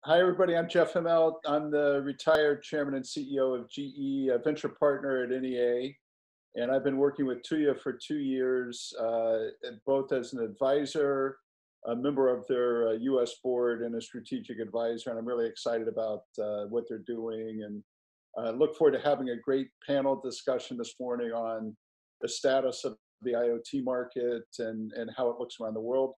Hi, everybody. I'm Jeff Immelt. I'm the retired chairman and CEO of GE, a venture partner at NEA. And I've been working with Tuya for 2 years, both as an advisor, a member of their US board, and a strategic advisor. And I'm really excited about what they're doing. And look forward to having a great panel discussion this morning on the status of the IoT market and how it looks around the world.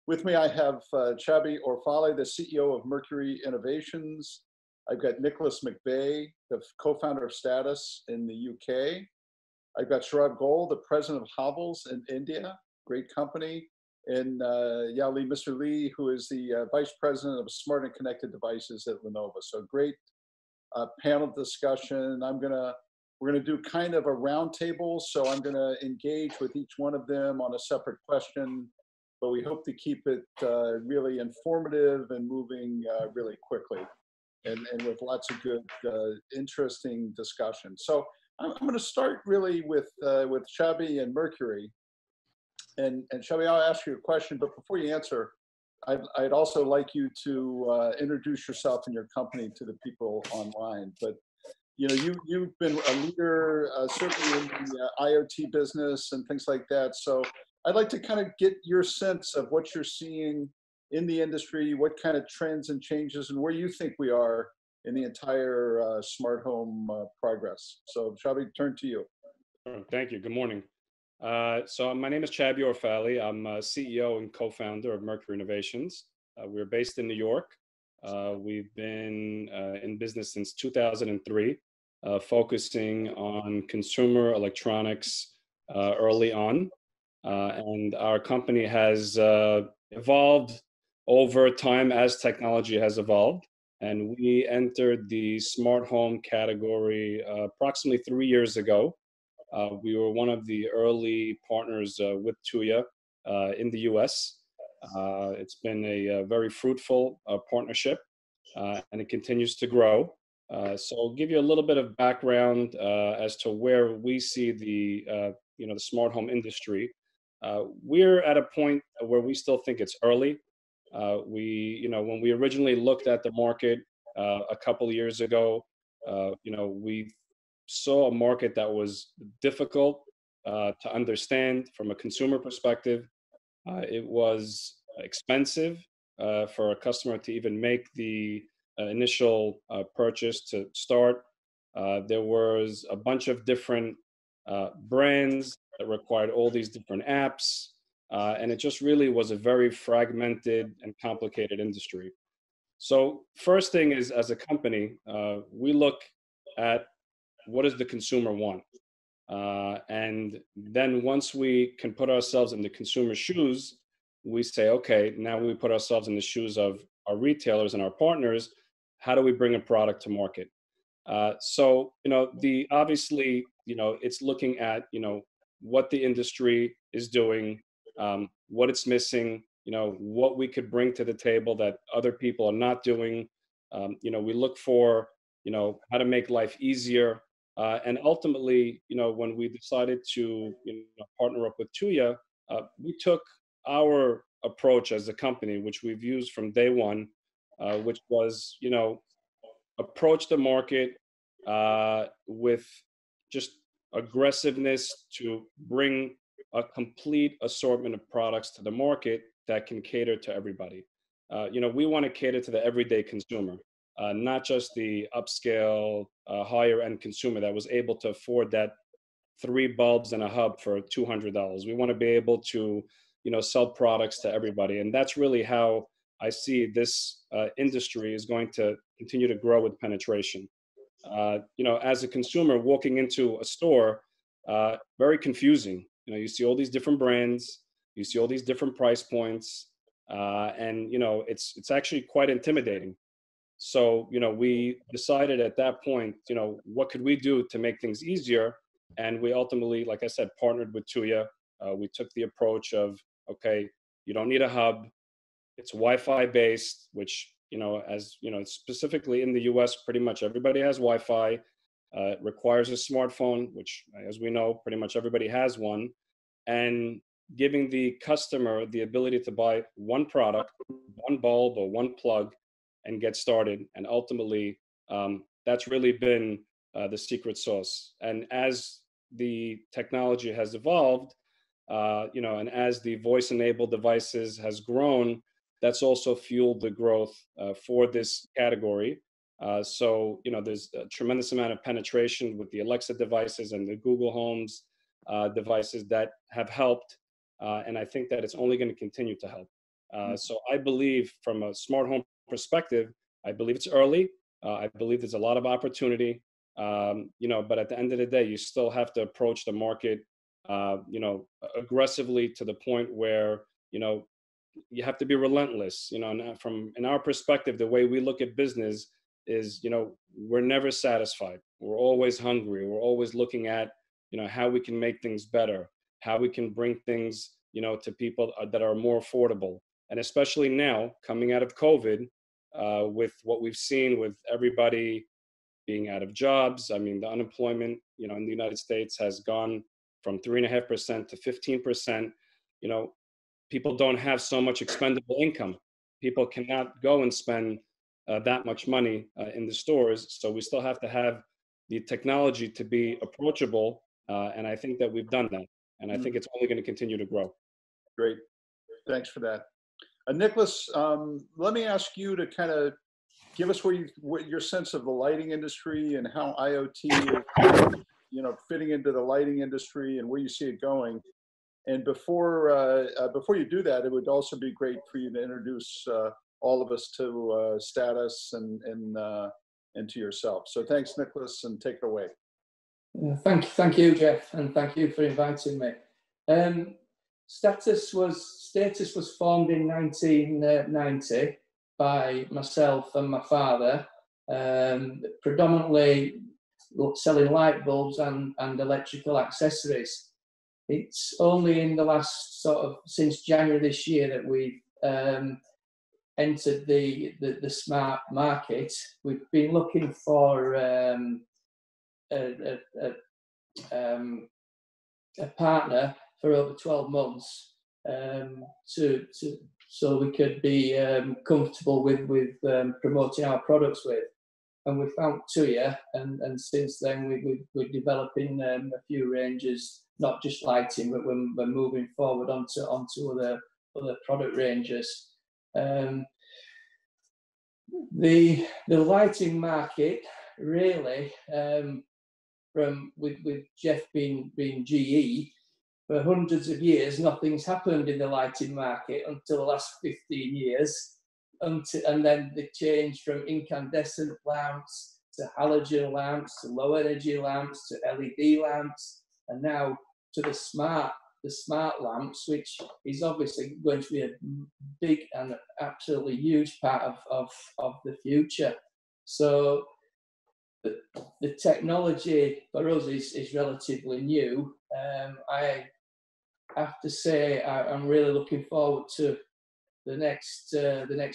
With me, I have Chaby Orfali, the CEO of Merkury Innovations. I've got J Mcveigh, the co-founder of Status in the UK. I've got Saurabh Goel, the president of Havells in India, great company. And Mr. Lee, who is the vice president of smart and connected devices at Lenovo. So great panel discussion. We're gonna do kind of a roundtable. So I'm gonna engage with each one of them on a separate question, but we hope to keep it really informative and moving really quickly and with lots of good, interesting discussion. So I'm going to start really with Chaby and Merkury. And Chaby, I'll ask you a question, but before you answer, I'd also like you to introduce yourself and your company to the people online. But you know, you've been a leader, certainly in the IoT business and things like that. So I'd like to kind of get your sense of what you're seeing in the industry, what kind of trends and changes, and where you think we are in the entire smart home progress. So Chaby, turn to you. Thank you. Good morning. So my name is Chaby Orfali. I'm CEO and co-founder of Merkury Innovations. We're based in New York. We've been in business since 2003, focusing on consumer electronics early on. And our company has evolved over time as technology has evolved. And we entered the smart home category approximately 3 years ago. We were one of the early partners with Tuya in the US. It's been a very fruitful partnership, and it continues to grow. So I'll give you a little bit of background as to where we see the smart home industry. We're at a point where we still think it's early. When we originally looked at the market a couple of years ago, we saw a market that was difficult to understand from a consumer perspective. It was expensive for a customer to even make the initial purchase to start. There was a bunch of different brands that required all these different apps. And it just really was a very fragmented and complicated industry. So first thing is, as a company, we look at what does the consumer want? And then once we can put ourselves in the consumer's shoes, we say, okay, now we put ourselves in the shoes of our retailers and our partners. How do we bring a product to market? Obviously, it's looking at, what the industry is doing, what it's missing, what we could bring to the table that other people are not doing. We look for, how to make life easier. And ultimately, when we decided to partner up with Tuya, we took our approach as a company, which we've used from day one, which was, approach the market with just aggressiveness to bring a complete assortment of products to the market that can cater to everybody. We want to cater to the everyday consumer, not just the upscale, higher end consumer that was able to afford that 3 bulbs and a hub for $200. We want to be able to, sell products to everybody. And that's really how I see this industry is going to continue to grow with penetration. As a consumer walking into a store, very confusing. You see all these different brands, you see all these different price points, and it's actually quite intimidating. So we decided at that point, what could we do to make things easier? And we ultimately, like I said, partnered with Tuya. We took the approach of, okay, you don't need a hub. It's Wi-Fi based, which specifically in the US, pretty much everybody has Wi-Fi. It requires a smartphone, which, as we know, pretty much everybody has one. And giving the customer the ability to buy one product, one bulb or one plug, and get started. And ultimately, that's really been the secret sauce. And as the technology has evolved, and as the voice-enabled devices has grown, that's also fueled the growth for this category. So, there's a tremendous amount of penetration with the Alexa devices and the Google Homes devices that have helped. And I think that it's only going to continue to help. So I believe from a smart home perspective, I believe it's early. I believe there's a lot of opportunity, but at the end of the day, you still have to approach the market, aggressively to the point where, you have to be relentless, and in our perspective, the way we look at business is, we're never satisfied. We're always hungry. We're always looking at, how we can make things better, how we can bring things, to people that are more affordable. And especially now, coming out of COVID, with what we've seen with everybody being out of jobs. I mean, the unemployment, in the United States has gone from 3.5% to 15%. People don't have so much expendable income. People cannot go and spend that much money in the stores. So we still have to have the technology to be approachable. And I think that we've done that. And I think it's only going to continue to grow. Great. Thanks for that. Nicholas, let me ask you to kind of give us what your sense of the lighting industry and how IoT is, fitting into the lighting industry and where you see it going. And before you do that, it would also be great for you to introduce all of us to Status and to yourself. So thanks, Nicholas, and take it away. Thank you, Jeff, and thank you for inviting me. Status was formed in 1990 by myself and my father, predominantly selling light bulbs and electrical accessories. It's only in the last since January this year that we've entered the smart market. We've been looking for a partner for over 12 months so we could be comfortable with promoting our products with. And we found Tuya, and since then we're developing a few ranges, not just lighting, but we're moving forward onto other product ranges. The lighting market really, with Jeff being GE, for hundreds of years, nothing's happened in the lighting market until the last 15 years. And then the change from incandescent lamps to halogen lamps to low energy lamps to LED lamps, and now to the smart lamps, which is obviously going to be a big and absolutely huge part of the future. So the technology for us is relatively new. I have to say I'm really looking forward to the next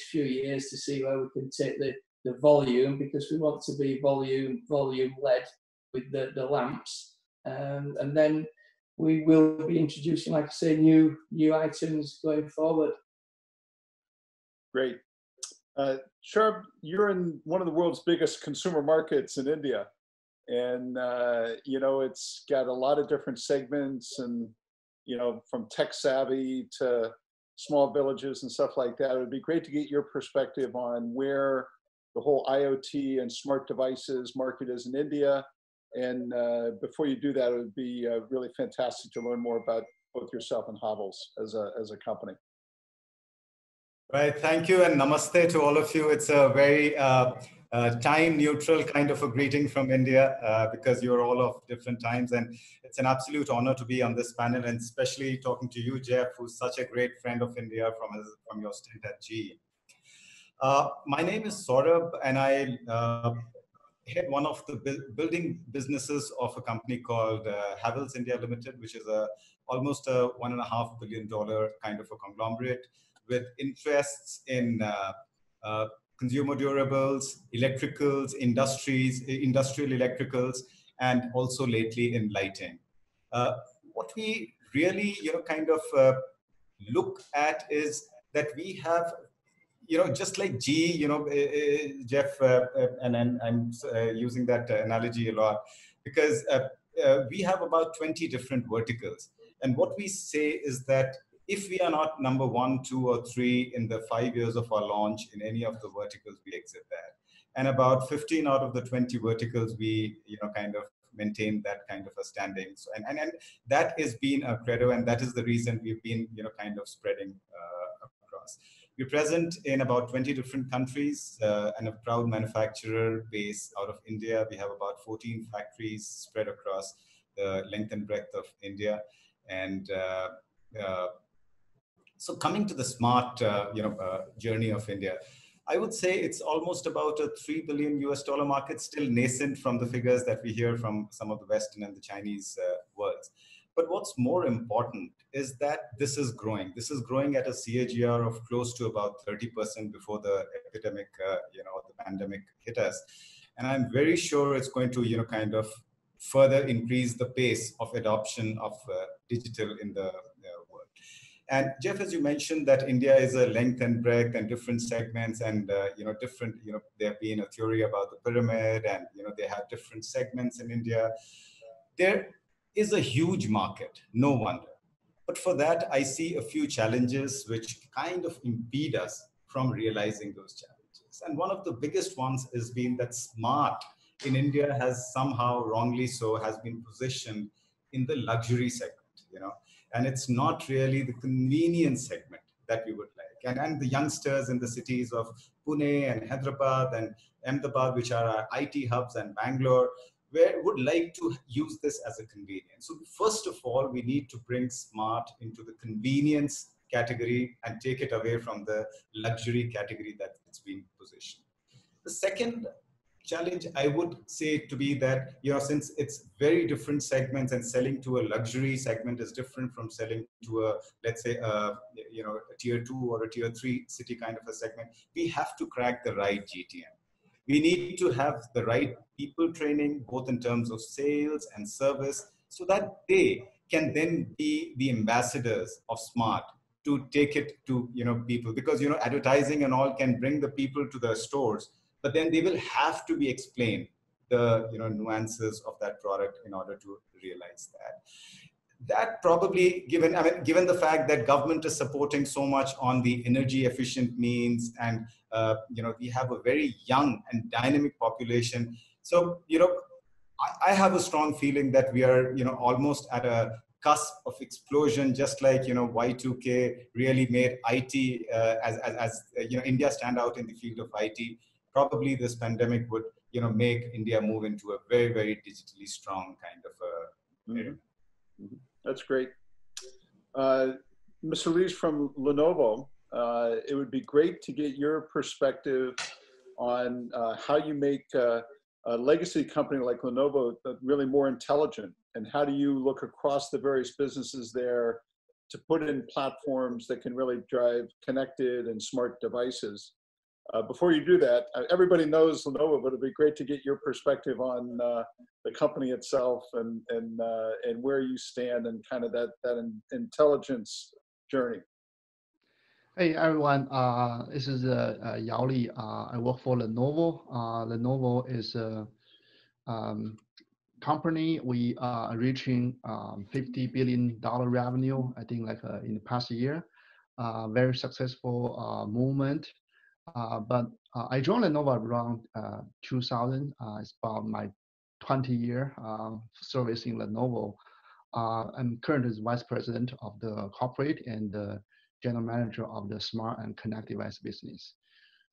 few years to see where we can take the volume, because we want to be volume led with the lamps, and then we will be introducing, like I say, new items going forward. Great. Saurabh, you're in one of the world's biggest consumer markets in India, and it's got a lot of different segments, and from tech savvy to small villages and stuff like that. It would be great to get your perspective on where the whole IoT and smart devices market is in India. And before you do that, it would be really fantastic to learn more about both yourself and Havells as a company. Right, thank you, and namaste to all of you. It's a very time neutral kind of a greeting from India, because you're all of different times, and it's an absolute honor to be on this panel, and especially talking to you, Jeff, who's such a great friend of India from your stint at GE. My name is Saurabh, and I head one of the building businesses of a company called Havells India Limited, which is almost a $1.5 billion kind of a conglomerate with interests in consumer durables, electricals, industrial electricals, and also lately in lighting. What we really kind of look at is that we have just like GE, Jeff, and I'm using that analogy a lot because we have about 20 different verticals. And what we say is that if we are not number 1, 2, or 3 in the 5 years of our launch in any of the verticals, we exit there. And about 15 out of the 20 verticals, we kind of maintain that kind of a standing. So, and that has been a credo, and that is the reason we've been kind of spreading across. We're present in about 20 different countries and a proud manufacturer base out of India. We have about 14 factories spread across the length and breadth of India. And so coming to the smart journey of India, I would say it's almost about a $3 billion market, still nascent from the figures that we hear from some of the Western and the Chinese worlds. But what's more important is that this is growing. This is growing at a CAGR of close to about 30% before the epidemic, the pandemic hit us. And I'm very sure it's going to, kind of further increase the pace of adoption of digital in the world. And Jeff, as you mentioned, that India is a length and breadth and different segments and, different, there have been a theory about the pyramid and, they have different segments in India. There is a huge market, no wonder. But for that, I see a few challenges which kind of impede us from realizing those challenges. And one of the biggest ones has been that smart in India has somehow, wrongly so, has been positioned in the luxury segment, and it's not really the convenience segment that we would like. And the youngsters in the cities of Pune and Hyderabad and Ahmedabad, which are our IT hubs, and Bangalore, where would like to use this as a convenience. So first of all, we need to bring smart into the convenience category and take it away from the luxury category that it's being positioned. The second challenge I would say to be that, since it's very different segments and selling to a luxury segment is different from selling to a, let's say, a tier 2 or a tier 3 city kind of a segment, we have to crack the right GTM. We need to have the right people training, both in terms of sales and service, so that they can then be the ambassadors of smart to take it to people. Because advertising and all can bring the people to the stores, but then they will have to be explained the nuances of that product in order to realize that. That probably, given the fact that government is supporting so much on the energy efficient means, and we have a very young and dynamic population. So I have a strong feeling that we are almost at a cusp of explosion, just like Y2K really made IT as India stand out in the field of IT. Probably this pandemic would make India move into a very, very digitally strong kind of area. Mm-hmm. That's great. Mr. Lees from Lenovo, it would be great to get your perspective on how you make a legacy company like Lenovo really more intelligent, and how do you look across the various businesses there to put in platforms that can really drive connected and smart devices. Before you do that, everybody knows Lenovo, but it'd be great to get your perspective on the company itself and where you stand and kind of that intelligence journey. Hey everyone, this is Yao Li. I work for Lenovo. Lenovo is a company. We are reaching $50 billion revenue, I think, in the past year. Very successful movement. But I joined Lenovo around 2000. It's about my 20 year service in Lenovo. I'm currently vice president of the corporate and the general manager of the smart and connected device business.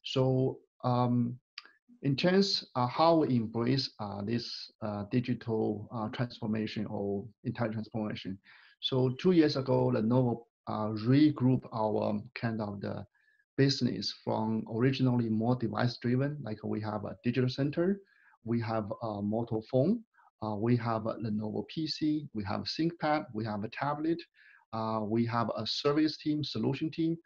So in terms of how we embrace this digital transformation or intelligent transformation. So 2 years ago, Lenovo regrouped our kind of the business from originally more device driven, like we have a digital center, we have a mobile phone, we have a Lenovo PC, we have a ThinkPad, we have a tablet, we have a service team, solution team.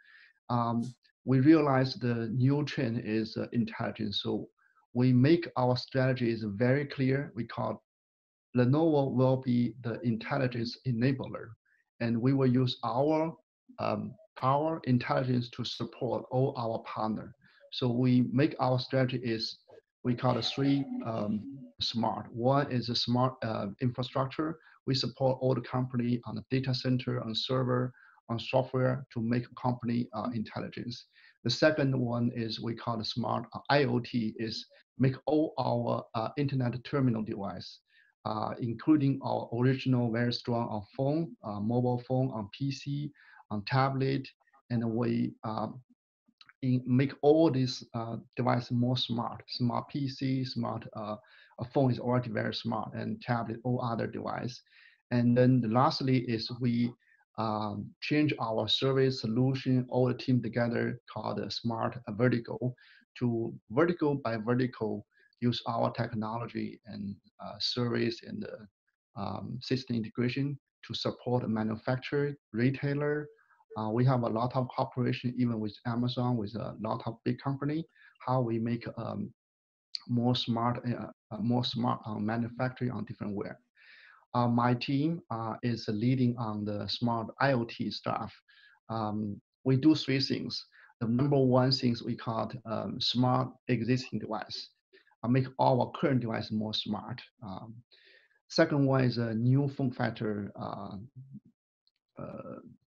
We realize the new trend is intelligence. So we make our strategies very clear. We call Lenovo will be the intelligence enabler, and we will use our power intelligence to support all our partners. So we make our strategy is we call it three smart. One is a smart infrastructure. We support all the company on the data center, on server, on software to make company intelligence. The second one is we call the smart IoT, is make all our internet terminal device, including our original very strong on phone, mobile phone, on PC, on tablet, and we make all these devices more smart. Smart PC, smart phone is already very smart, and tablet, all other device. And then lastly is we change our service solution, all the team together called a smart vertical, to vertical by vertical use our technology and service and system integration to support a manufacturer, retailer. We have a lot of cooperation even with Amazon, with a lot of big company, how we make more smart on manufacturing on different where. My team is leading on the smart IoT stuff. We do three things. The number one things we call smart existing device. Make our current device more smart. Second one is a new form factor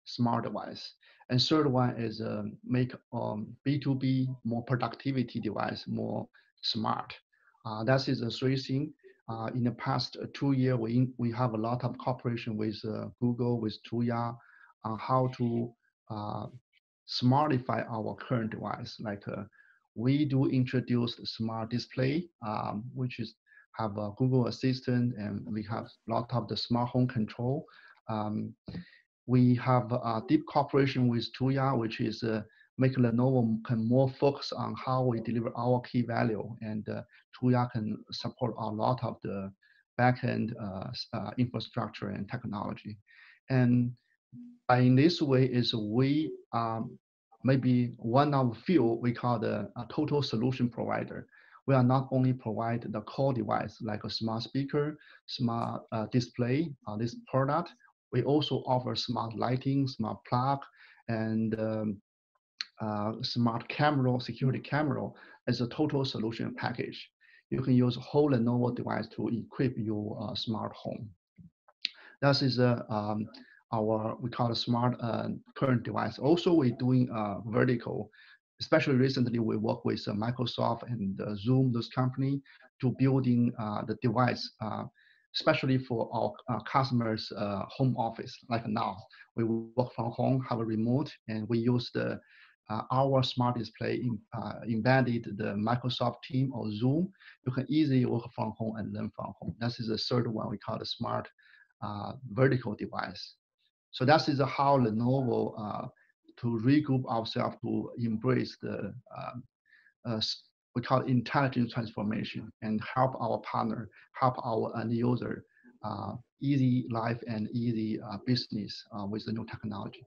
smart device. And third one is make B2B more productivity device more smart. That is the three things. In the past 2 years, we have a lot of cooperation with Google, with Tuya, on how to smartify our current device. Like we do introduce smart display, which is have a Google Assistant, and we have a lot of the smart home control. We have a deep cooperation with Tuya, which is make Lenovo can more focus on how we deliver our key value, and Tuya can support a lot of the backend infrastructure and technology. And in this way is we maybe one of few we call the total solution provider. We are not only provide the core device like a smart speaker, smart display, this product. We also offer smart lighting, smart plug, and smart camera, security camera as a total solution package. You can use a whole Lenovo device to equip your smart home. That is our, we call it smart current device. Also, we're doing vertical, especially recently we work with Microsoft and Zoom, those company, to building the device, especially for our customers' home office. Like now, we work from home, have a remote, and we use the our smart display embedded the Microsoft Team or Zoom. You can easily work from home and learn from home. That is the third one we call the smart vertical device. So that is how Lenovo to regroup ourselves to embrace the we call it intelligent transformation and help our partner, help our end user, easy life and easy business with the new technology.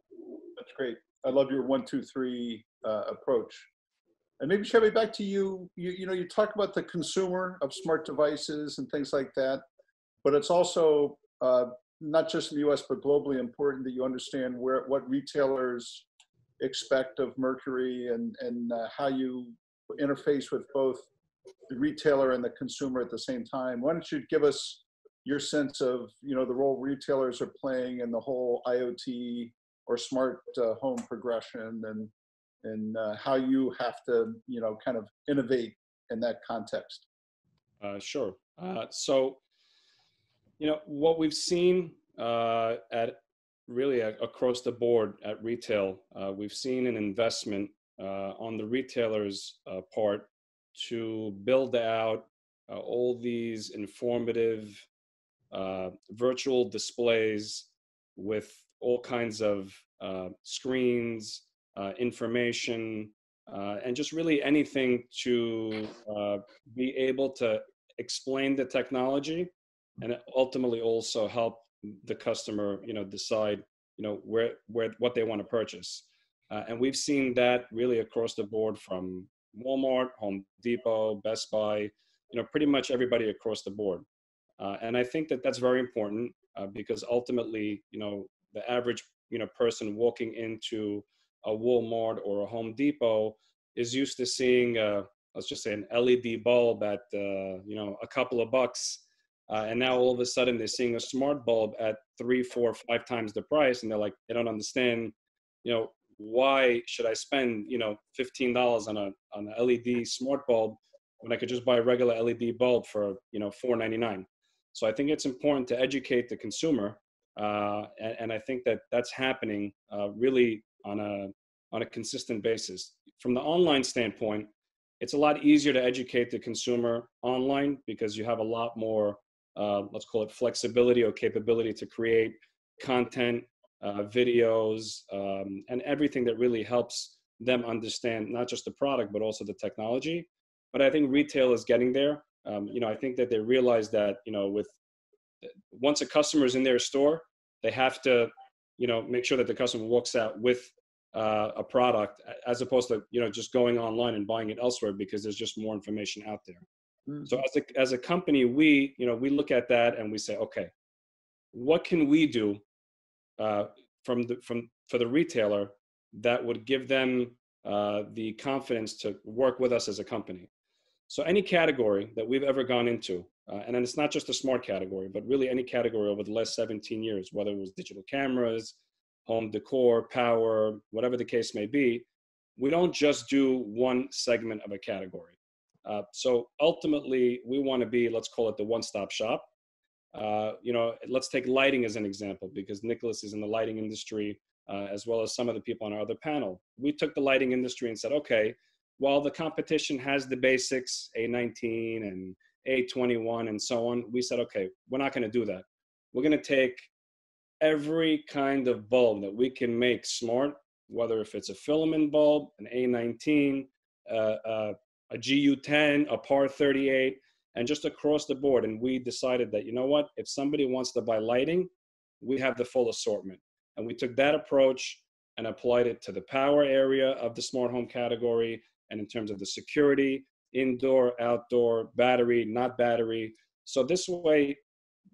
That's great. I love your 1, 2, 3 approach. And maybe Chaby, back to you. You know, you talk about the consumer of smart devices and things like that, but it's also not just in the US, but globally important that you understand what retailers expect of Merkury and how you interface with both the retailer and the consumer at the same time. Why don't you give us your sense of, you know, the role retailers are playing in the whole IoT or smart home progression, and how you have to, you know, kind of innovate in that context. Sure. So, you know, what we've seen at really across the board at retail, we've seen an investment on the retailer's part to build out all these informative virtual displays with all kinds of screens, information, and just really anything to be able to explain the technology and ultimately also help the customer, you know, decide, you know, what they want to purchase. And we've seen that really across the board from Walmart, Home Depot, Best Buy, you know, pretty much everybody across the board. And I think that that's very important because ultimately, you know, the average, you know, person walking into a Walmart or a Home Depot is used to seeing, let's just say, an LED bulb at a couple of bucks, and now all of a sudden they're seeing a smart bulb at 3, 4, 5 times the price, and they're like, they don't understand, why should I spend $15 on an LED smart bulb when I could just buy a regular LED bulb for $4.99. So I think it's important to educate the consumer, and I think that that's happening really on a consistent basis. From the online standpoint, it's a lot easier to educate the consumer online because you have a lot more, let's call it flexibility or capability to create content, videos, and everything that really helps them understand not just the product, but also the technology. But I think retail is getting there. I think that they realize that, once a customer is in their store, they have to, make sure that the customer walks out with a product, as opposed to, just going online and buying it elsewhere because there's just more information out there. Mm-hmm. So as a company, we look at that and we say, okay, what can we do for the retailer that would give them the confidence to work with us as a company? So any category that we've ever gone into, and then it's not just a smart category, but really any category over the last 17 years, whether it was digital cameras, home decor, power, whatever the case may be, we don't just do one segment of a category. So ultimately, we want to be, let's call it the one-stop shop. Let's take lighting as an example, because Nicholas is in the lighting industry, as well as some of the people on our other panel. We took the lighting industry and said, okay, while the competition has the basics, A19 and A21 and so on, we said, okay, we're not going to do that. We're going to take every kind of bulb that we can make smart, whether if it's a filament bulb, an A19, a GU10, a PAR 38, and just across the board. And we decided that, you know what, if somebody wants to buy lighting, we have the full assortment. And we took that approach and applied it to the power area of the smart home category, and in terms of the security, indoor, outdoor, battery, not battery. So this way,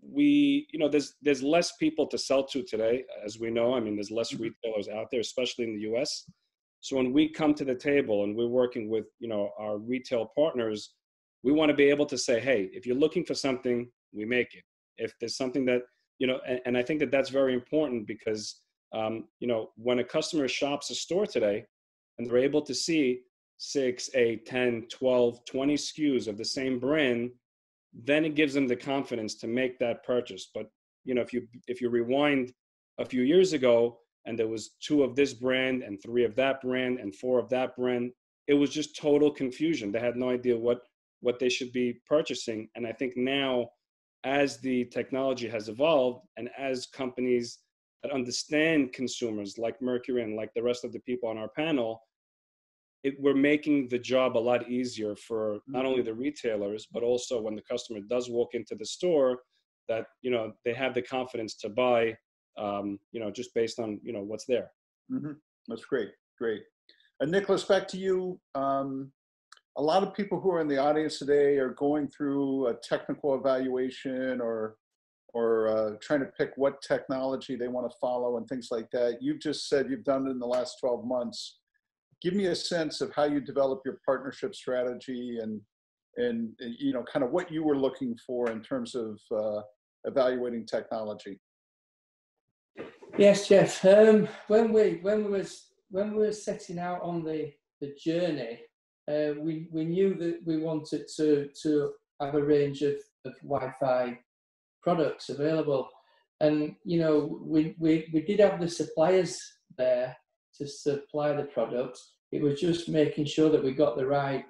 there's less people to sell to today, as we know. I mean, there's less retailers out there, especially in the US. So when we come to the table and we're working with, our retail partners, we want to be able to say, hey, if you're looking for something, we make it. If there's something that, and I think that that's very important because, when a customer shops a store today and they're able to see 6, 8, 10, 12, 20 SKUs of the same brand, then it gives them the confidence to make that purchase. But, if you rewind a few years ago and there was 2 of this brand and 3 of that brand and 4 of that brand, it was just total confusion. They had no idea what they should be purchasing. And I think now, as the technology has evolved and as companies that understand consumers like Merkury and like the rest of the people on our panel, we're making the job a lot easier for not only the retailers, but also when the customer does walk into the store, that, they have the confidence to buy, just based on, what's there. Mm-hmm. That's great. Great. And Nicholas, back to you. A lot of people who are in the audience today are going through a technical evaluation or trying to pick what technology they want to follow and things like that. You've just said you've done it in the last 12 months. Give me a sense of how you develop your partnership strategy and kind of what you were looking for in terms of evaluating technology. Yes, Jeff. When we were setting out on the journey, we knew that we wanted to have a range of Wi-Fi products available, and we did have the suppliers there to supply the products. It was just making sure that we got the right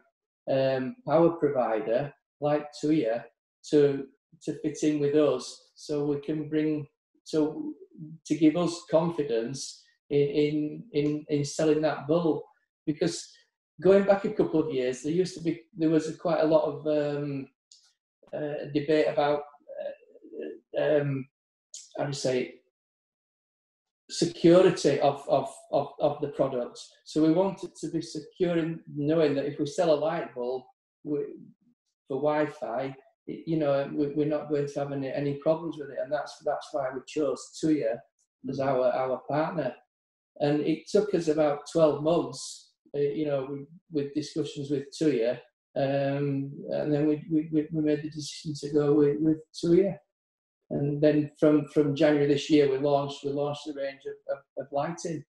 power provider like Tuya to fit in with us, so we can to give us confidence in selling that bulb. Because going back a couple of years, there was quite a lot of debate about how do you say, security of the products. So we wanted to be secure in knowing that if we sell a light bulb for Wi-Fi, we're not going to have any problems with it, and that's why we chose Tuya as our partner. And it took us about 12 months, with discussions with Tuya. And then we made the decision to go with Tuya. And then from January this year, we launched the range of lighting.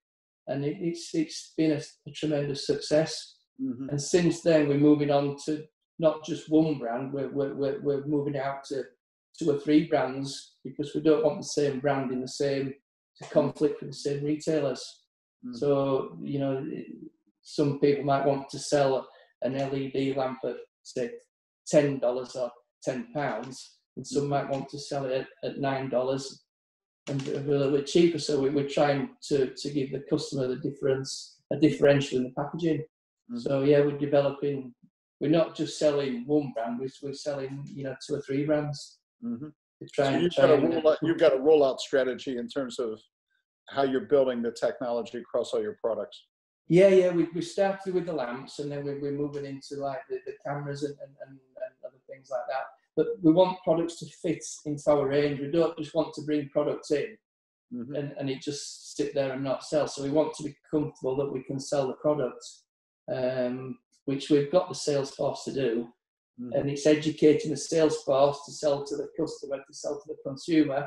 And it's been a tremendous success. Mm-hmm. And since then, we're moving on to not just one brand, we're moving out to 2 or 3 brands, because we don't want the same brand to conflict with the same retailers. Mm-hmm. So, some people might want to sell an LED lamp at, say, $10 or £10, and some might want to sell it at $9 and a little bit cheaper. So we're trying to give the customer a differential in the packaging. Mm-hmm. So yeah, we're not just selling one brand, we're selling 2 or 3 brands. Mm-hmm. You've got a rollout strategy in terms of how you're building the technology across all your products. Yeah, we started with the lamps, and then we're moving into like the cameras and other things like that. But we want products to fit into our range. We don't just want to bring products in, mm-hmm. and it just sit there and not sell. So we want to be comfortable that we can sell the products, which we've got the sales force to do. Mm-hmm. And it's educating the sales force to sell to the customer, to sell to the consumer.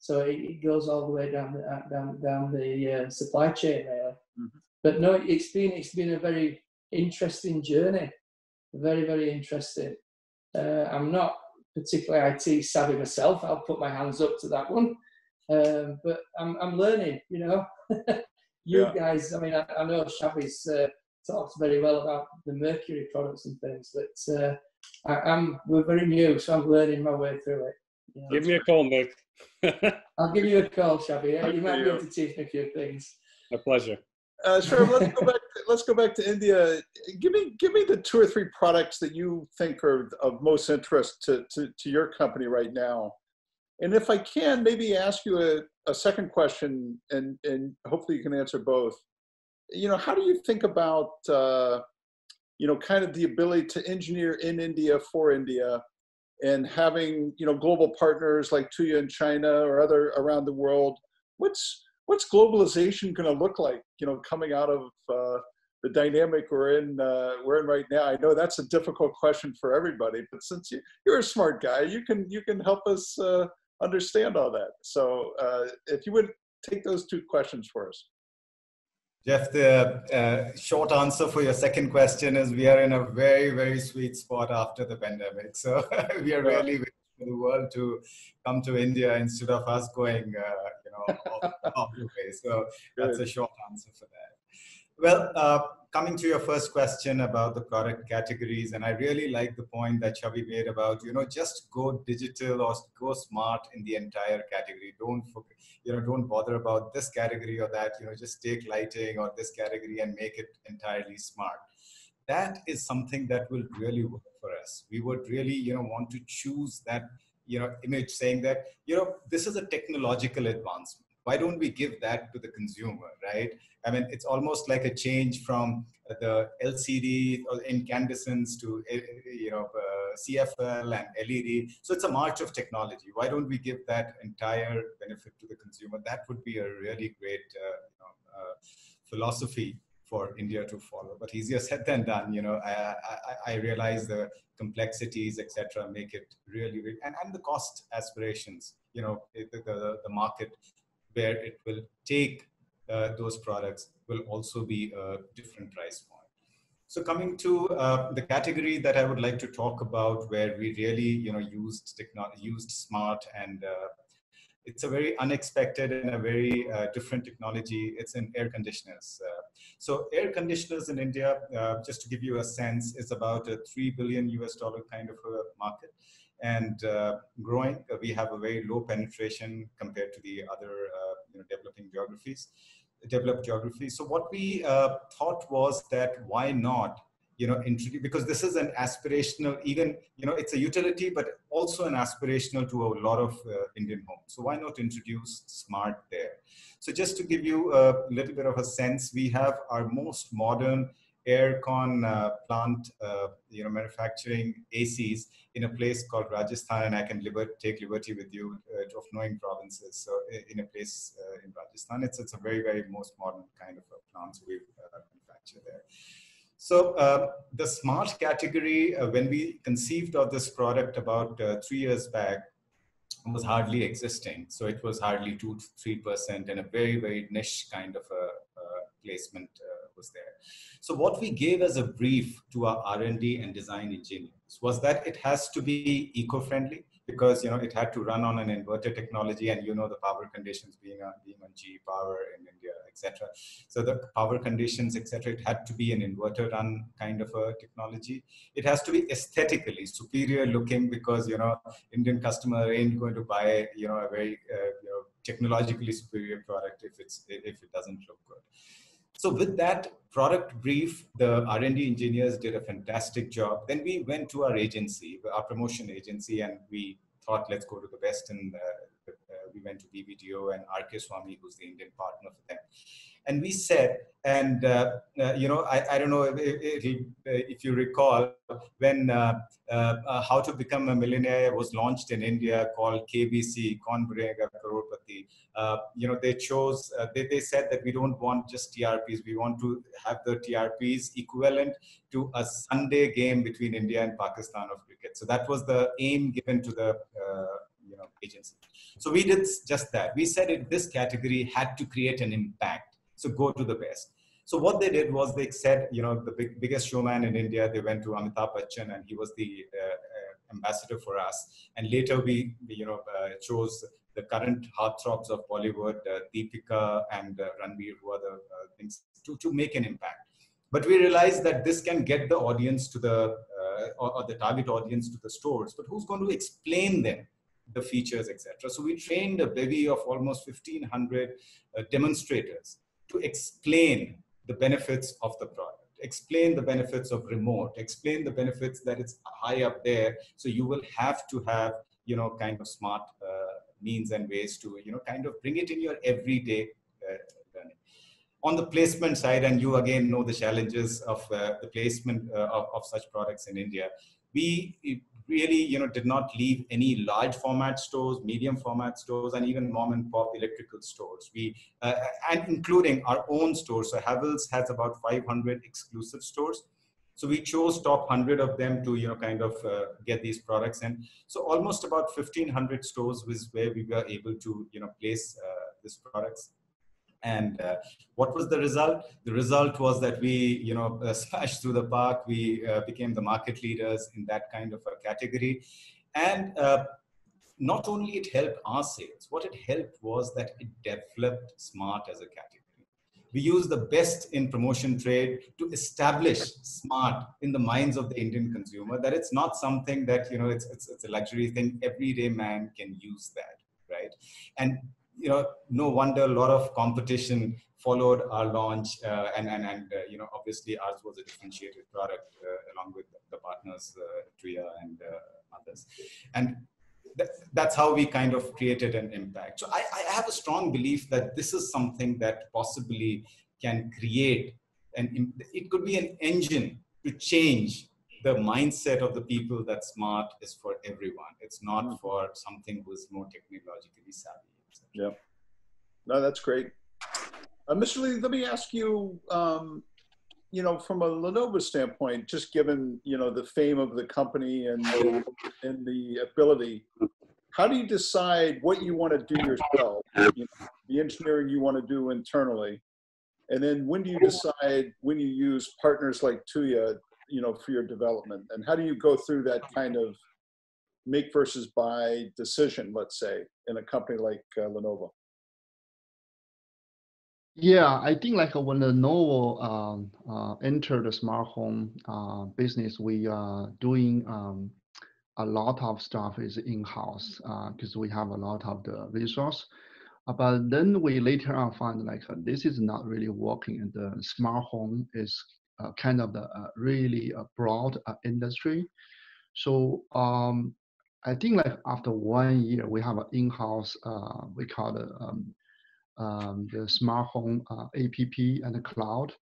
So it goes all the way down the supply chain there. Mm-hmm. But no, it's been a very interesting journey, very, very interesting. I'm not particularly IT savvy myself. I'll put my hands up to that one, but I'm learning. Guys. I mean, I know Chaby's talks very well about the Merkury products and things, but we're very new, so I'm learning my way through it. Give me a call, Nick. I'll give you a call, Chaby. You might be able to teach me a few things. A pleasure. Sure. Let's go back to India. Give me the 2 or 3 products that you think are of most interest to your company right now. And if I can, maybe ask you a second question, and hopefully you can answer both. How do you think about kind of the ability to engineer in India for India, and having global partners like Tuya in China or other around the world? What's globalization going to look like, coming out of the dynamic we're in right now? I know that's a difficult question for everybody, but since you're a smart guy, you can help us understand all that. So if you would take those 2 questions for us. Jeff, the short answer for your second question is we are in a very, very sweet spot after the pandemic. So we are really waiting for the world to come to India instead of us going, off the way. So that's a short answer for that. Well, coming to your first question about the product categories, and I really like the point that Chaby made about, just go digital or go smart in the entire category. Don't bother about this category or that, just take lighting or this category and make it entirely smart. That is something that will really work for us. We would really, want to choose that, image saying that, this is a technological advancement. Why don't we give that to the consumer, right? I mean, it's almost like a change from the LCD or incandescents to, CFL and LED. So it's a march of technology. Why don't we give that entire benefit to the consumer? That would be a really great philosophy for India to follow. But easier said than done. I realize the complexities, etc., make it really, and the cost aspirations. The market where it will take those products will also be a different price point. So coming to the category that I would like to talk about, where we really, used smart, and it's a very unexpected and a very different technology. It's in air conditioners. So air conditioners in India, just to give you a sense, is about a $3 billion kind of a market. And growing. We have a very low penetration compared to the other developed geographies. So what we thought was that why not, introduce, because this is an aspirational, even, it's a utility, but also an aspirational to a lot of Indian homes. So why not introduce smart there? So just to give you a little bit of a sense, we have our most modern aircon plant, manufacturing ACs in a place called Rajasthan, and I can take liberty with you of knowing provinces. So in a place in Rajasthan, it's a very, very most modern kind of a plant we manufacture there. So the smart category, when we conceived of this product about 3 years back, was hardly existing. So it was hardly 2 to 3%, and a very, very niche kind of a placement was there. So what we gave as a brief to our R&D and design engineers was that it has to be eco-friendly, because it had to run on an inverter technology, and the power conditions being on GE Power in India, etc. So the power conditions, etc. It had to be an inverter run kind of a technology. It has to be aesthetically superior looking, because Indian customer ain't going to buy a very technologically superior product if it doesn't look good. So with that product brief, the R&D engineers did a fantastic job. Then we went to our agency, our promotion agency, and we thought, let's go to the best. And we went to BBDO and RK Swamy, who's the Indian partner for them. And we said, and I don't know if you recall, when How to Become a Millionaire was launched in India, called KBC, Kaun Banega Crorepati. They chose, they said that we don't want just TRPs, we want to have the TRPs equivalent to a Sunday game between India and Pakistan of cricket. So that was the aim given to the agency. So we did just that. We said this category had to create an impact. So go to the best. So what they did was they said, the biggest showman in India, they went to Amitabh Bachchan, and he was the ambassador for us. And later we chose the current heartthrobs of Bollywood, Deepika and Ranveer, who are the things to make an impact. But we realized that this can get the audience to the, or the target audience to the stores, but who's going to explain them the features, etc. So we trained a bevy of almost 1,500 demonstrators to explain the benefits of the product, explain the benefits of remote, explain the benefits that it's high up there. So you will have to have, kind of smart means and ways to, kind of bring it in your everyday learning. On the placement side, and you again know the challenges of the placement of such products in India, we really, did not leave any large format stores, medium format stores, and even mom and pop electrical stores. We, and including our own stores. So Havells has about 500 exclusive stores. So we chose top 100 of them to, kind of get these products in. So almost about 1,500 stores was where we were able to, place these products. And what was the result? The result was that we, smashed through the park. We became the market leaders in that kind of a category. And not only it helped our sales, what it helped was that it developed smart as a category. We use the best in promotion trade to establish smart in the minds of the Indian consumer, that it's not something that, it's a luxury thing. Everyday man can use that, right? And no wonder a lot of competition followed our launch, and obviously ours was a differentiated product along with the partners, Tuya and others. And that's how we kind of created an impact. So I have a strong belief that this is something that possibly can create, and it could be an engine to change the mindset of the people that smart is for everyone. It's not for something who's more technologically savvy. Yeah, no, that's great. Mr. Lee, let me ask you, from a Lenovo standpoint, just given, the fame of the company and the ability, how do you decide what you want to do yourself, the engineering you want to do internally? And then when do you decide when you use partners like Tuya, for your development? And how do you go through that kind of make versus buy decision, let's say, in a company like Lenovo? Yeah, I think like when Lenovo entered the smart home business, we are doing a lot of stuff is in-house because we have a lot of the resource. But then we later on find like this is not really working, and the smart home is kind of the really broad industry. So I think like after 1 year, we have an in-house, we call it the smart home app and the cloud.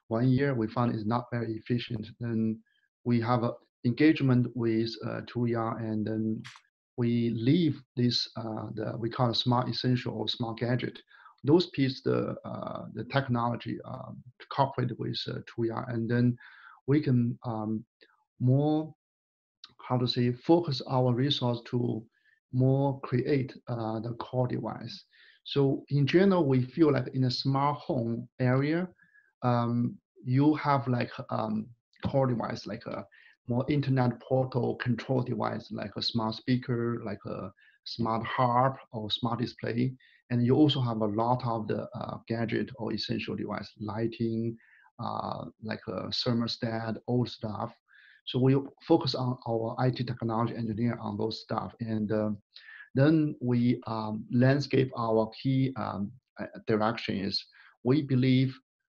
1 year, we found it's not very efficient. Then we have an engagement with Tuya, and then we leave this we call it smart essential or smart gadget. Those pieces, the technology to cooperate with Tuya, and then we can more, how to say, focus our resource to more create the core device. So in general, we feel like in a smart home area, you have like core device, like a more internet portal control device, like a smart speaker, like a smart harp or smart display. And you also have a lot of the gadget or essential device, lighting, like a thermostat, old stuff. So we focus on our IT technology engineer on those stuff. And then we landscape our key direction is we believe,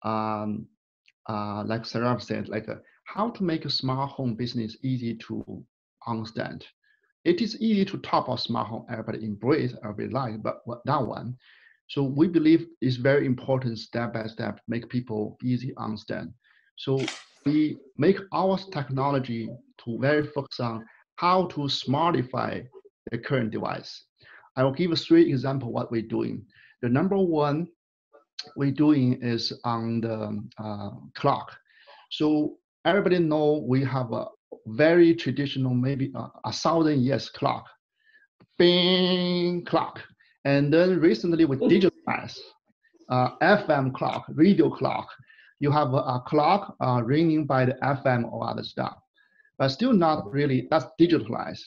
like Saurabh said, like how to make a smart home business easy to understand. It is easy to talk about smart home, everybody embrace, everybody like, but that one. So we believe it's very important step by step, make people easy understand. So we make our technology to very focus on how to smartify the current device. I will give 3 examples what we're doing. The number one we're doing is on the clock. So everybody know we have a very traditional, maybe 1,000 years clock, bing clock. And then recently we digitalized FM clock, radio clock. You have a clock ringing by the FM or other stuff, but still not really, that's digitalized.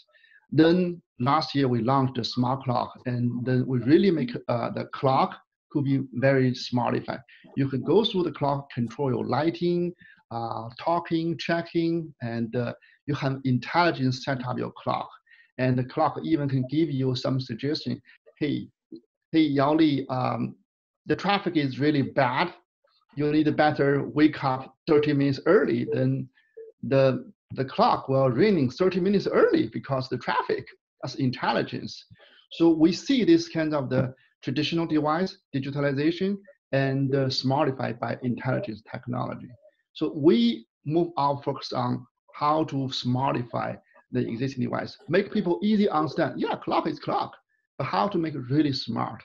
Then last year we launched the smart clock, and then we really make the clock could be very smartified. You could go through the clock, control your lighting, talking, checking, and you have intelligence set up your clock. And the clock even can give you some suggestion. Hey, Yao Li, the traffic is really bad. You need to better wake up 30 minutes early. Then the clock will ring 30 minutes early because the traffic, that's intelligence. So we see this kind of the traditional device, digitalization, and smartified by intelligence technology. So we move our focus on how to smartify the existing device, make people easy understand. Yeah, clock is clock, but how to make it really smart.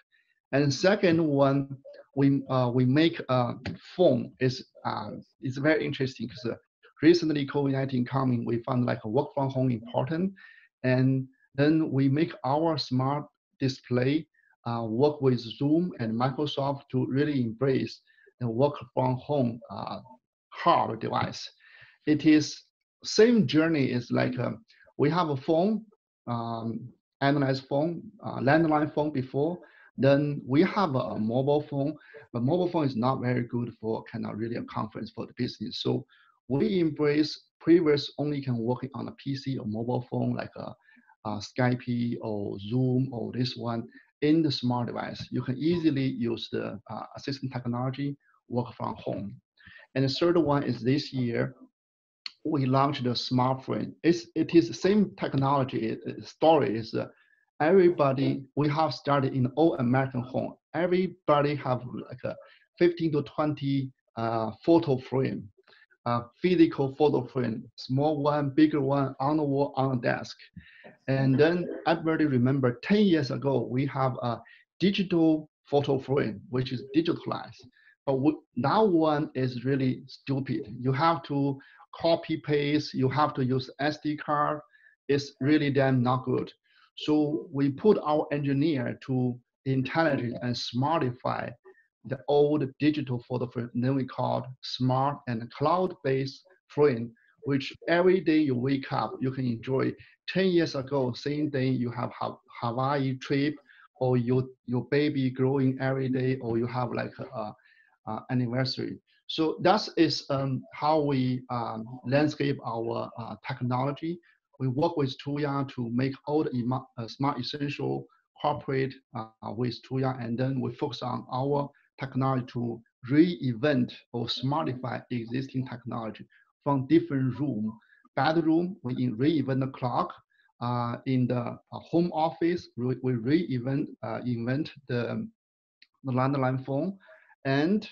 And second one, we make phone is very interesting because recently COVID-19 coming, we found like a work from home important, and then we make our smart display work with Zoom and Microsoft to really embrace the work from home hard device. It is same journey is like we have a phone, analyzed phone, landline phone before. Then we have a mobile phone, but mobile phone is not very good for kind of really a conference for the business. So we embrace previous only can work on a PC or mobile phone like a Skype or Zoom or this one in the smart device. You can easily use the assistant technology, work from home. And the third one is this year, we launched the smartphone. It is the same technology. Story is everybody, we have started in all American home. Everybody have like a 15 to 20 photo frame, physical photo frame, small one, bigger one, on the wall, on the desk. And then everybody remember 10 years ago, we have a digital photo frame, which is digitalized. But that one is really stupid. You have to copy paste, you have to use SD card. It's really damn not good. So we put our engineer to intelligent and smartify the old digital photo frame. Then we called smart and cloud-based frame, which every day you wake up, you can enjoy. 10 years ago, same day you have Hawaii trip, or your baby growing every day, or you have like anniversary. So that is how we landscape our technology. We work with Tuya to make all the smart essential cooperate with Tuya, and then we focus on our technology to reinvent or smartify existing technology from different room. Bedroom, we reinvent the clock. In the home office, we invent the landline phone. And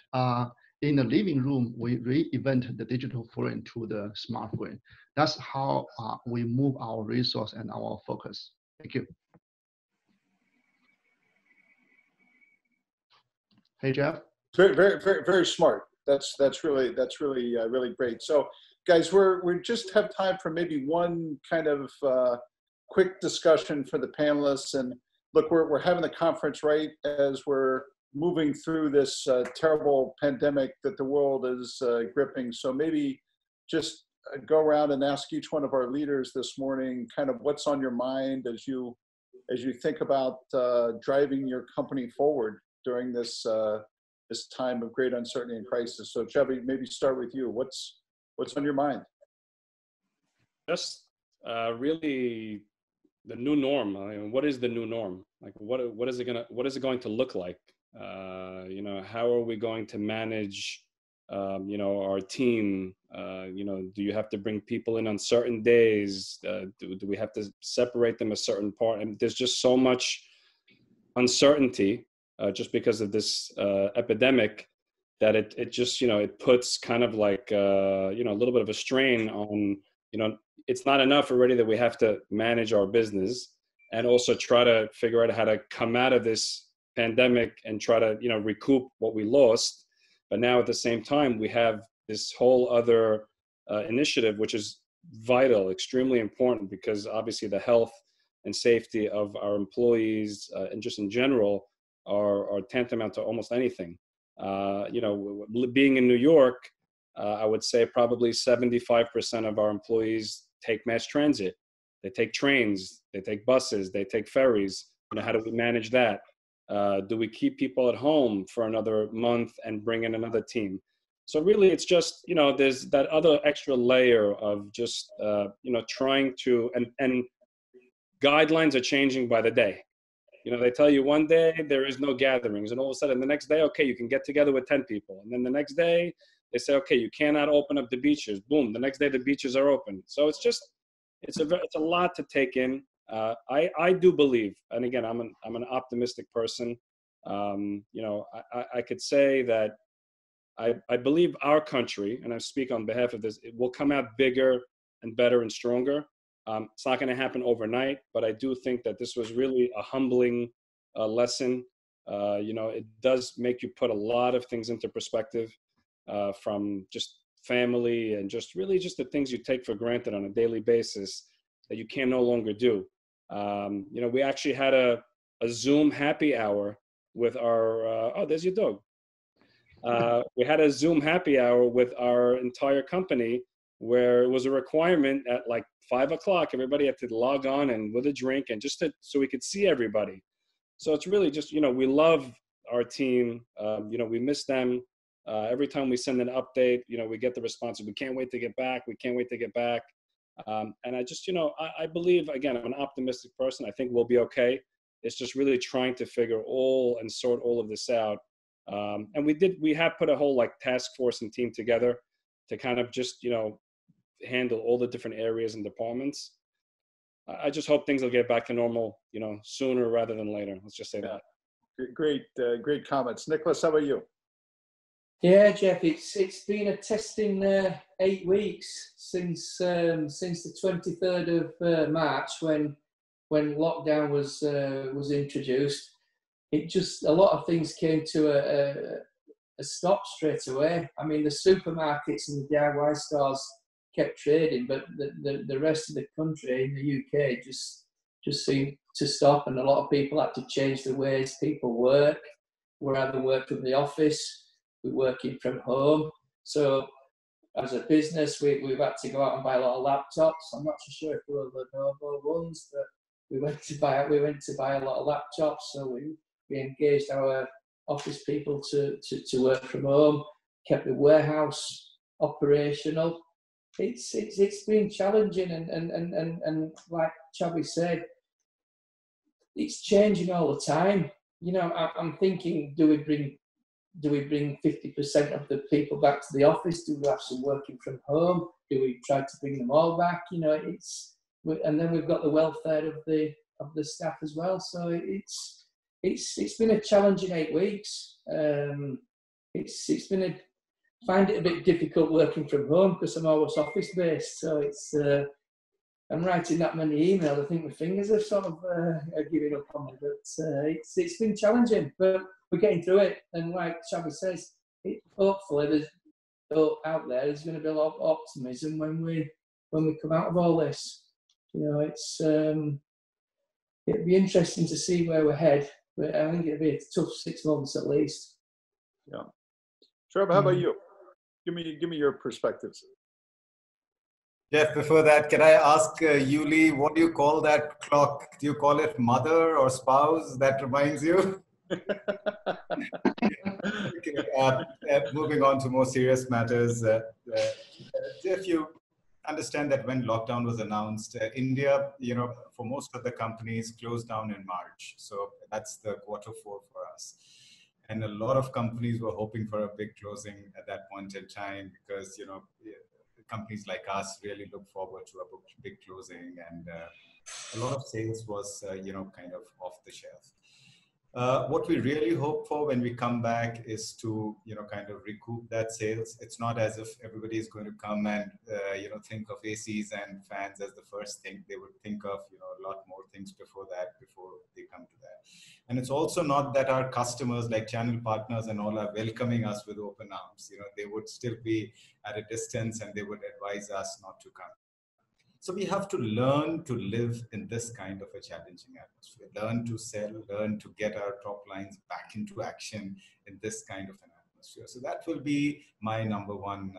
in the living room, we reinvent the digital footprint to the smart footprint. That's how we move our resource and our focus. Thank you. Hey, Jeff. Very smart. That's really really great. So, guys, we just have time for maybe one kind of quick discussion for the panelists. And look, we're having the conference right as we're moving through this terrible pandemic that the world is gripping. So maybe just go around and ask each one of our leaders this morning kind of what's on your mind as you think about driving your company forward during this this time of great uncertainty and crisis. So Chaby, maybe start with you. What's on your mind? Just really the new norm. I mean, what is the new norm? Like, what is it going to look like? You know, how are we going to manage, you know, our team? You know, do you have to bring people in on certain days? Do we have to separate them a certain part? And there's just so much uncertainty just because of this epidemic that it just, you know, it puts kind of like, you know, a little bit of a strain on, you know, it's not enough already that we have to manage our business and also try to figure out how to come out of this pandemic and try to, you know, recoup what we lost. But now at the same time, we have this whole other initiative, which is vital, extremely important, because obviously the health and safety of our employees and just in general are tantamount to almost anything. You know, being in New York, I would say probably 75% of our employees take mass transit. They take trains, they take buses, they take ferries. You know, how do we manage that? Do we keep people at home for another month and bring in another team? So really, it's just, you know, there's that other extra layer of just, you know, trying to, and guidelines are changing by the day. You know, they tell you one day there is no gatherings, and all of a sudden the next day, okay, you can get together with 10 people. And then the next day they say, okay, you cannot open up the beaches. Boom, the next day the beaches are open. So it's just, it's a lot to take in. I do believe, and again, I'm an optimistic person. You know, I could say that I believe our country, and I speak on behalf of this, it will come out bigger and better and stronger. It's not going to happen overnight, but I do think that this was really a humbling lesson. You know, it does make you put a lot of things into perspective, from just family and just really just the things you take for granted on a daily basis that you can no longer do. You know, we actually had a Zoom happy hour with our, oh, there's your dog. We had a Zoom happy hour with our entire company where it was a requirement at like 5 o'clock, everybody had to log on and with a drink and just so we could see everybody. So it's really just, you know, we love our team. You know, we miss them. Every time we send an update, you know, we get the response, we can't wait to get back. We can't wait to get back. And I just, you know, I believe, again, I'm an optimistic person. I think we'll be okay. It's just really trying to figure and sort all of this out. And we have put a whole like task force and team together to kind of just, you know, handle all the different areas and departments. I just hope things will get back to normal, you know, sooner rather than later. Let's just say that. Great comments. Nicholas, how about you? Yeah, Jeff, it's been a testing 8 weeks since the 23rd of March when lockdown was introduced. It just, a lot of things came to a stop straight away. I mean, the supermarkets and the DIY stores kept trading, but the rest of the country in the UK just seemed to stop, and a lot of people had to change the ways people work. We're either working from the office, we're working from home. So as a business, we've had to go out and buy a lot of laptops. I'm not so sure if they were Lenovo ones, but we went to buy a lot of laptops. So we engaged our office people to work from home, kept the warehouse operational. It's been challenging, and like Chaby said, it's changing all the time. You know, I'm thinking, do we bring 50% of the people back to the office? Do we have some working from home? Do we try to bring them all back? You know, and then we've got the welfare of the staff as well. So it's been a challenging 8 weeks. It's been find it a bit difficult working from home because I'm always office based. So it's I'm writing that many emails. I think my fingers are sort of giving up on me. But it's been challenging, but we're getting through it. And like Chaby says, hopefully out there's going to be a lot of optimism when we come out of all this. You know, it's it'd be interesting to see where we're head. But I think it'll be a tough 6 months at least. Yeah. Saurabh, how about you? Give me your perspectives. Jeff, before that, can I ask Yuli, what do you call that clock? Do you call it mother or spouse? That reminds you? Okay, moving on to more serious matters. Jeff, you understand that when lockdown was announced, India, you know, for most of the companies closed down in March. So that's the quarter 4 for us. And a lot of companies were hoping for a big closing at that point in time because, you know, companies like us really look forward to a big closing, and a lot of sales was, you know, kind of off the shelf. What we really hope for when we come back is to, you know, kind of recoup that sales. It's not as if everybody is going to come and, you know, think of ACs and fans as the first thing. They would think of, you know, a lot more things before they come to that. And it's also not that our customers, like channel partners and all, are welcoming us with open arms. You know, they would still be at a distance and they would advise us not to come. So we have to learn to live in this kind of a challenging atmosphere, learn to sell, learn to get our top lines back into action in this kind of an atmosphere. So that will be my number one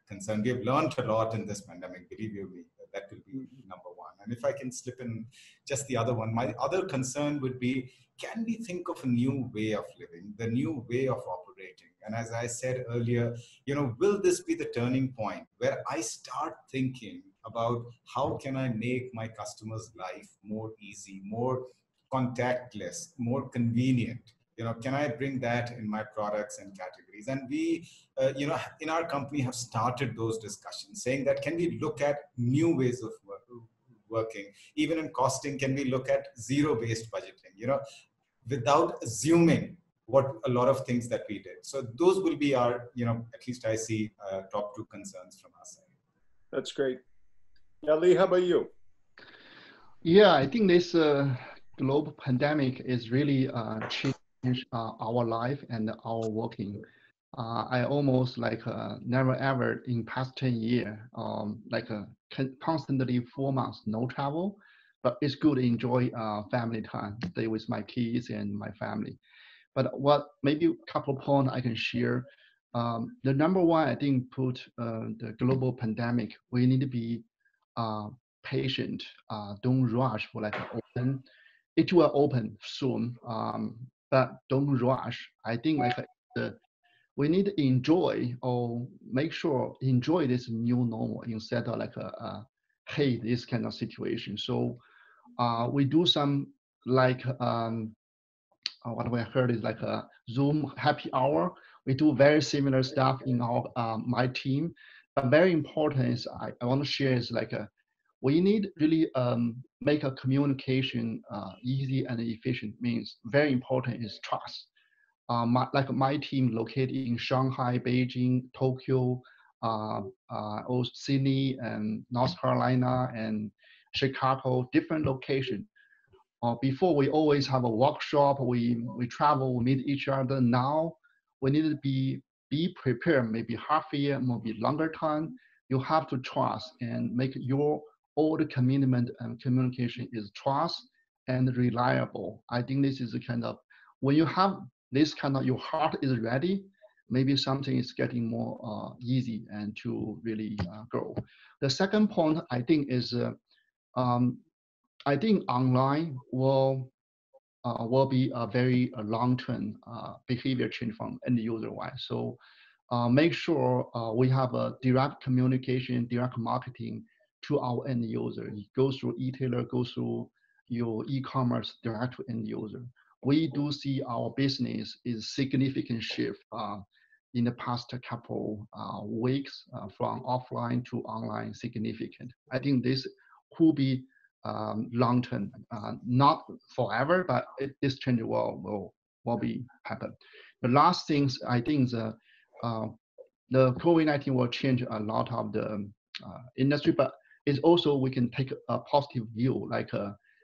concern. We have learned a lot in this pandemic, believe you me, that will be number one. And if I can slip in just the other one, my other concern would be, can we think of a new way of living, the new way of operating? And as I said earlier, you know, will this be the turning point where I start thinking about how can I make my customers' life more easy, more contactless, more convenient? You know, can I bring that in my products and categories? And we, you know, in our company have started those discussions, saying that can we look at new ways of working? Even in costing, can we look at zero-based budgeting? You know, without assuming what a lot of things that we did. So those will be our, you know, at least I see top 2 concerns from our side. That's great. Yeah, Lee, how about you? Yeah, I think this global pandemic is really changed our life and our working. I almost like never ever in past 10 years, like constantly 4 months no travel, but it's good to enjoy family time, stay with my kids and my family. But what maybe a couple of points I can share. The number one, I think, put the global pandemic, we need to be patient, don't rush for like open. It will open soon, but don't rush. I think like we need to enjoy or make sure enjoy this new normal instead of like hate this kind of situation. So we do some like what we heard is like a Zoom happy hour. We do very similar stuff in our my team. But very important is I want to share is like we need really make a communication easy and efficient. Means very important is trust. Like my team located in Shanghai, Beijing, Tokyo, Sydney, and North Carolina, and Chicago, different locations. Before we always have a workshop, we travel, we meet each other. Now we need to be prepared, maybe half a year, maybe longer time. You have to trust and make your all the commitment and communication is trust and reliable. I think this is a kind of, when you have this kind of, your heart is ready, maybe something is getting more easy and to really grow. The second point I think is, I think online will be a very long-term behavior change from end user wise. So make sure we have a direct communication, direct marketing to our end user. It goes through e-tailer, goes through your e-commerce direct to end user. We do see our business is significant shift in the past couple weeks from offline to online, significant. I think this could be long term, not forever, but this change will be happen. The last things I think the COVID-19 will change a lot of the industry, but it's also we can take a positive view, like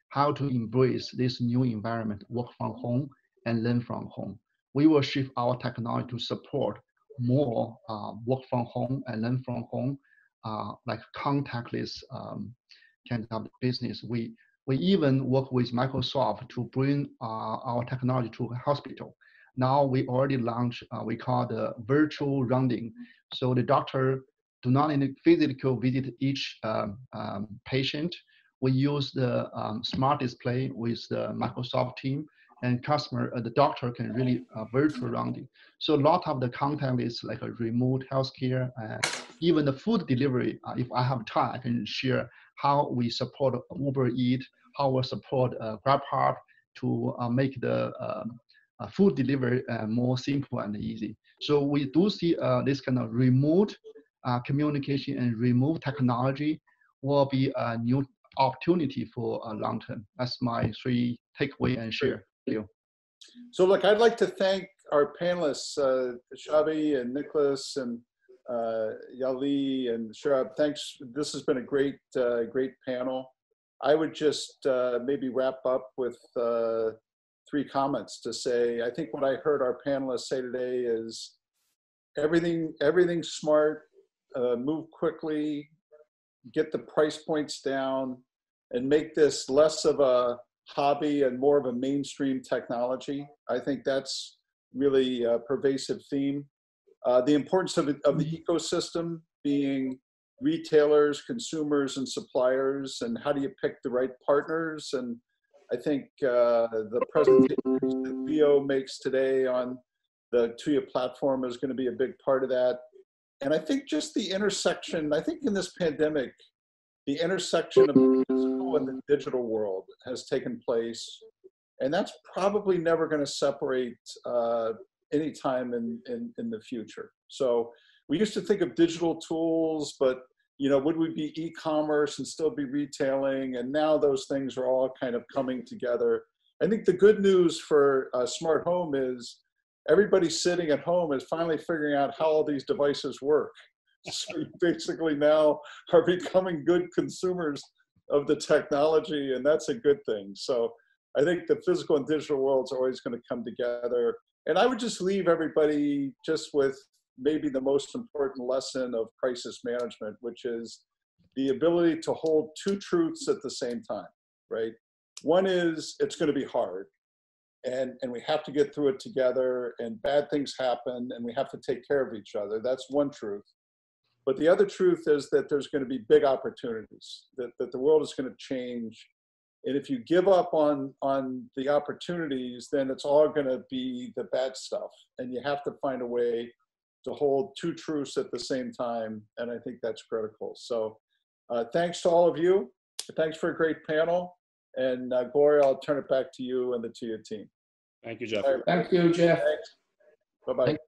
how to embrace this new environment, work from home and learn from home. We will shift our technology to support more work from home and learn from home, like contactless kind of business. We even work with Microsoft to bring our technology to a hospital. Now we already launched, we call the virtual rounding. So the doctor do not need to physically visit each patient. We use the smart display with the Microsoft team, and the doctor can really virtual rounding. So a lot of the content is like a remote healthcare, even the food delivery. If I have time, I can share how we support Uber Eats, how we support GrabHub to make the food delivery more simple and easy. So we do see this kind of remote communication and remote technology will be a new opportunity for a long term. That's my 3 takeaway and share. Thank you. So look, I'd like to thank our panelists, Chaby and Nicholas and Yali and Saurabh. Thanks. This has been a great, great panel. I would just maybe wrap up with 3 comments to say, I think what I heard our panelists say today is everything's smart, move quickly, get the price points down, and make this less of a hobby and more of a mainstream technology. I think that's really a pervasive theme. The importance of the ecosystem being retailers, consumers, and suppliers, and how do you pick the right partners? And I think the presentation that Leo makes today on the Tuya platform is going to be a big part of that. And I think just the intersection, I think in this pandemic, the intersection of the physical and the digital world has taken place. And that's probably never going to separate anytime in the future. So we used to think of digital tools, but would we be e-commerce and still be retailing? And now those things are all kind of coming together. I think the good news for smart home is everybody sitting at home is finally figuring out how all these devices work. So you basically now are becoming good consumers of the technology, and that's a good thing. So I think the physical and digital worlds are always going to come together. And I would just leave everybody just with maybe the most important lesson of crisis management, which is the ability to hold 2 truths at the same time, right? One is it's going to be hard, and we have to get through it together, and bad things happen, and we have to take care of each other. That's one truth. But the other truth is that there's going to be big opportunities, that the world is going to change. And if you give up on the opportunities, then it's all going to be the bad stuff. And you have to find a way to hold 2 truths at the same time. And I think that's critical. So thanks to all of you. Thanks for a great panel. And Goel, I'll turn it back to you and the Tuya team. Thank you, Jeff. Thank you, Jeff. Thanks. Bye-bye.